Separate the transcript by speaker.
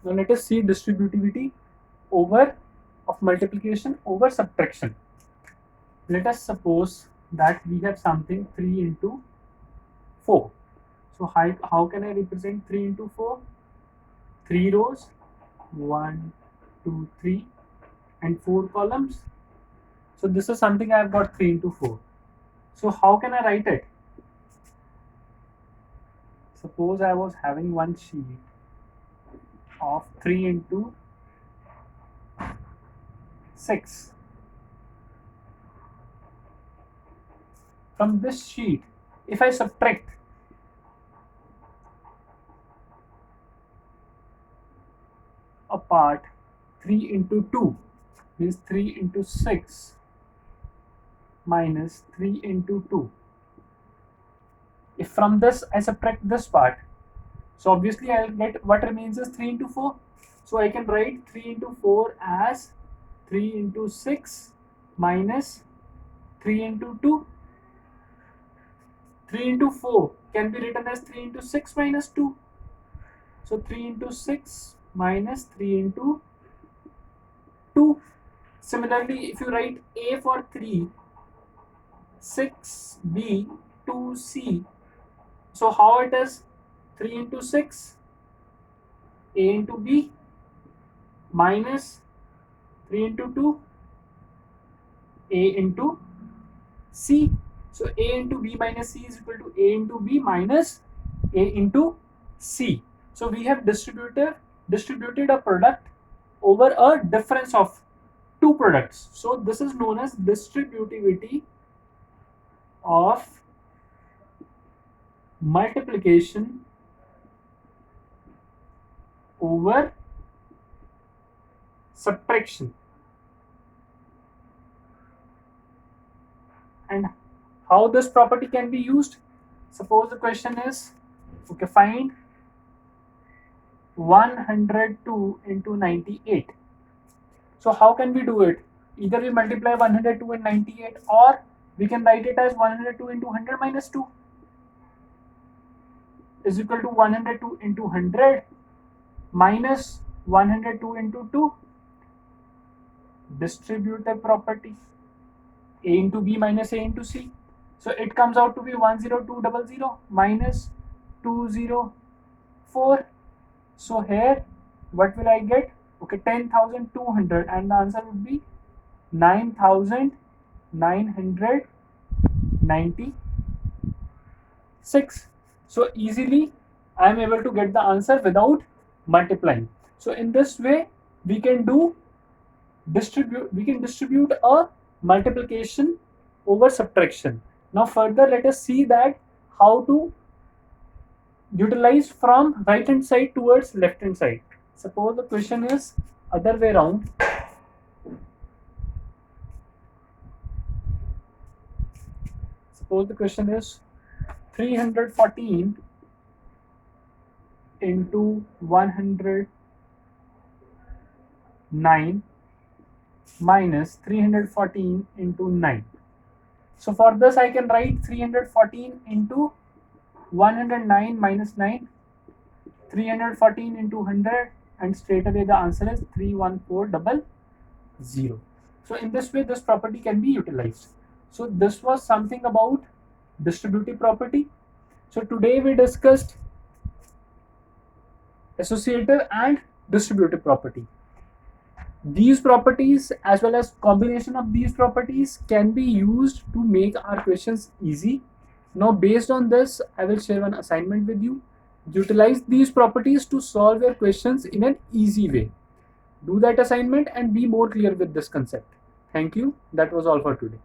Speaker 1: Now let us see distributivity of multiplication over subtraction. Let us suppose that we have something 3 into 4. So how can I represent 3 into 4? 3 rows, 1, 2, 3, and 4 columns. So this is something I have got 3 into 4. So how can I write it? Suppose I was having one sheet of 3 into 6. From this sheet, if I subtract a part 3 into 2, means 3 into 6 minus 3 into 2. If from this I subtract this part, so obviously I'll get what remains is 3 into 4. So I can write 3 into 4 as 3 into 6 minus 3 into 2. 3 into 4 can be written as 3 into 6 minus 2. So 3 into 6 minus 3 into 2. Similarly, if you write A for 3, 6B, 2C. So how it is? 3 into 6, A into B, minus 3 into 2, A into C. So A into B minus C is equal to A into B minus A into C. So we have distributed a product over a difference of two products. So this is known as distributivity of multiplication over subtraction. And how this property can be used? Suppose the question is, okay, find 102 into 98. So how can we do it? Either we multiply 102 and 98, or we can write it as 102 into 100 minus 2 is equal to 102 into 100 minus 102 into 2. Distributive property, A into B minus A into C. So it comes out to be 10200 minus 204. So here what will I get? Okay, 10,200, and the answer would be 9,996. So easily I am able to get the answer without multiplying. So in this way we can distribute a multiplication over subtraction. Now further let us see that how to utilize from right hand side towards left hand side. Suppose the question is other way around. Suppose the question is 314 into 109 minus 314 into 9. So for this I can write 314 into 109 minus 9, 314 into 100, and straight away the answer is 31400. So in this way this property can be utilized. So this was something about distributive property. So today we discussed associative and distributive property. These properties as well as combination of these properties can be used to make our questions easy. Now based on this, I will share one assignment with you. Utilize these properties to solve your questions in an easy way. Do that assignment and be more clear with this concept. Thank you. That was all for today.